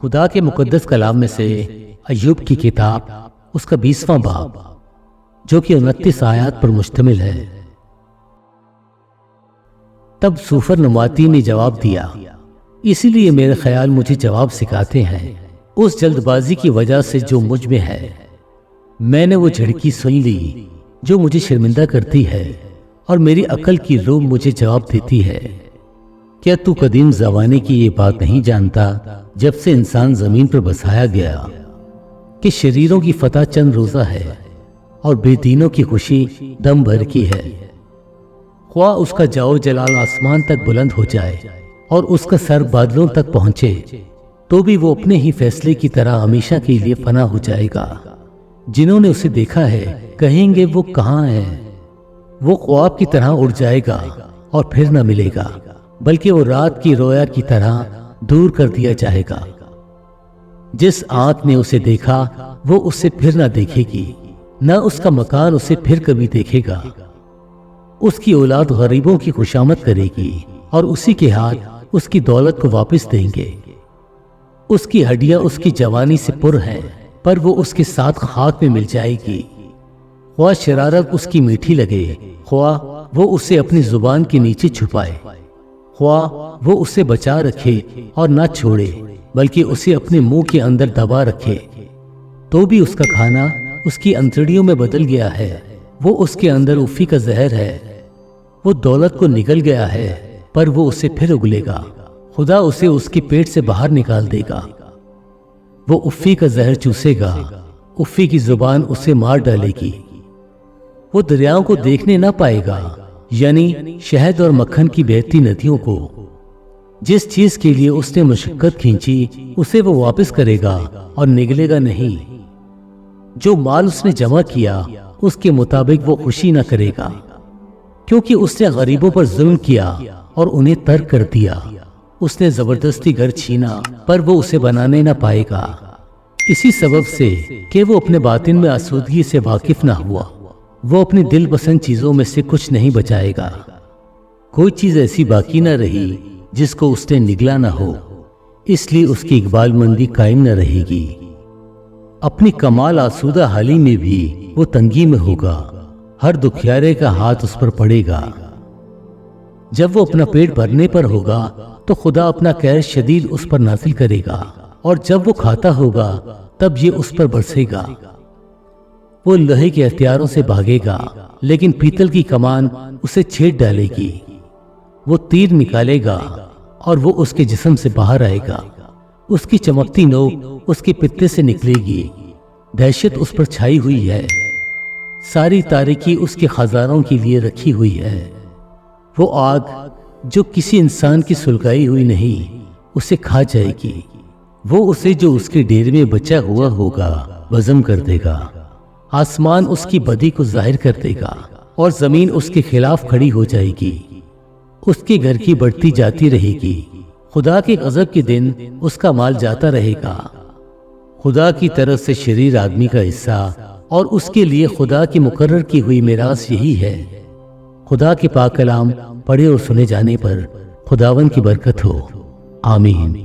خدا کے مقدس کلام میں سے ایوب کی کتاب اس کا 20واں باب جو کہ 29 آیات پر مشتمل ہے۔ تب سوفر نماتی نے جواب دیا، اسی لیے میرے خیال مجھے جواب سکھاتے ہیں اس جلد بازی کی وجہ سے جو مجھ میں ہے۔ میں نے وہ جھڑکی سن لی جو مجھے شرمندہ کرتی ہے اور میری عقل کی روح مجھے جواب دیتی ہے۔ کیا تو قدیم زمانے کی یہ بات نہیں جانتا جب سے انسان زمین پر بسایا گیا کہ شریروں کی فتح چند روزہ ہے اور بے دینوں کی خوشی دم بھر کی ہے؟ خواہ اس کا جاؤ جلال آسمان تک بلند ہو جائے اور اس کا سر بادلوں تک پہنچے تو بھی وہ اپنے ہی فیصلے کی طرح ہمیشہ کے لیے فنا ہو جائے گا۔ جنہوں نے اسے دیکھا ہے کہیں گے وہ کہاں ہے؟ وہ خواب کی طرح اڑ جائے گا اور پھر نہ ملے گا، بلکہ وہ رات کی رویا کی طرح دور کر دیا جائے گا۔ جس آنکھ نے اسے دیکھا وہ اسے پھر نہ دیکھے گی، نہ اس کا مکان اسے پھر کبھی دیکھے گا۔ اس کی اولاد غریبوں کی خوشامد کرے گی اور اسی کے ہاتھ اس کی دولت کو واپس دیں گے۔ اس کی ہڈیاں اس کی جوانی سے پر ہیں، پر وہ اس کے ساتھ خاک میں مل جائے گی۔ خواہ شرارت اس کی میٹھی لگے، خواہ وہ اسے اپنی زبان کے نیچے چھپائے، خواہ وہ اسے بچا رکھے اور نہ چھوڑے بلکہ اسے اپنے منہ کے اندر دبا رکھے، تو بھی اس کا کھانا اس کی انتڑیوں میں بدل گیا ہے۔ وہ اس کے اندر افی کا زہر ہے۔ وہ دولت کو نگل گیا ہے، پر وہ اسے پھر اگلے گا۔ خدا اسے اس کے پیٹ سے باہر نکال دے گا۔ وہ افی کا زہر چوسے گا، افی کی زبان اسے مار ڈالے گی۔ وہ دریاؤں کو دیکھنے نہ پائے گا، یعنی شہد اور مکھن کی بہتی ندیوں کو۔ جس چیز کے لیے اس نے مشقت کھینچی اسے وہ واپس کرے گا اور نگلے گا نہیں۔ جو مال اس نے جمع کیا اس کے مطابق وہ خوشی نہ کرے گا، کیونکہ اس نے غریبوں پر ظلم کیا اور انہیں ترک کر دیا۔ اس نے زبردستی گھر چھینا، پر وہ اسے بنانے نہ پائے گا، اسی سبب سے کہ وہ اپنے باطن میں آسودگی سے واقف نہ ہوا۔ وہ اپنی دل پسند چیزوں میں سے کچھ نہیں بچائے گا۔ کوئی چیز ایسی باقی نہ رہی جس کو اس نے نگلا نہ ہو، اس لیے اس کی اقبال مندی قائم نہ رہے گی۔ اپنی کمال آسودہ حالی میں بھی وہ تنگی میں ہوگا، ہر دکھیارے کا ہاتھ اس پر پڑے گا۔ جب وہ اپنا پیٹ بھرنے پر ہوگا تو خدا اپنا قہر شدید اس پر نازل کرے گا، اور جب وہ کھاتا ہوگا تب یہ اس پر برسے گا۔ وہ لوہے کے ہتھیاروں سے بھاگے گا، لیکن پیتل کی کمان اسے چھیڑ ڈالے گی۔ وہ تیر نکالے گا اور وہ اس کے جسم سے باہر آئے گا۔ اس کی چمکتی نوک اس کے پتے سے نکلے گی۔ دہشت اس پر چھائی ہوئی ہے، ساری تاریکی اس کے خزانوں کے لیے رکھی ہوئی ہے۔ وہ آگ جو کسی انسان کی سلگائی ہوئی نہیں اسے کھا جائے گی۔ وہ اسے جو اس کے ڈیرے میں بچا ہوا ہوگا بزم کر دے گا۔ آسمان اس کی بدی کو ظاہر کر دے گا اور زمین اس کے خلاف کھڑی ہو جائے گی۔ اس کے گھر کی بڑھتی جاتی رہے گی۔ خدا کے غضب کے دن اس کا مال جاتا رہے گا۔ خدا کی طرف سے شریر آدمی کا حصہ اور اس کے لیے خدا کی مقرر کی ہوئی میراث یہی ہے۔ خدا کے پاک کلام پڑھے اور سنے جانے پر خداوند کی برکت ہو، آمین۔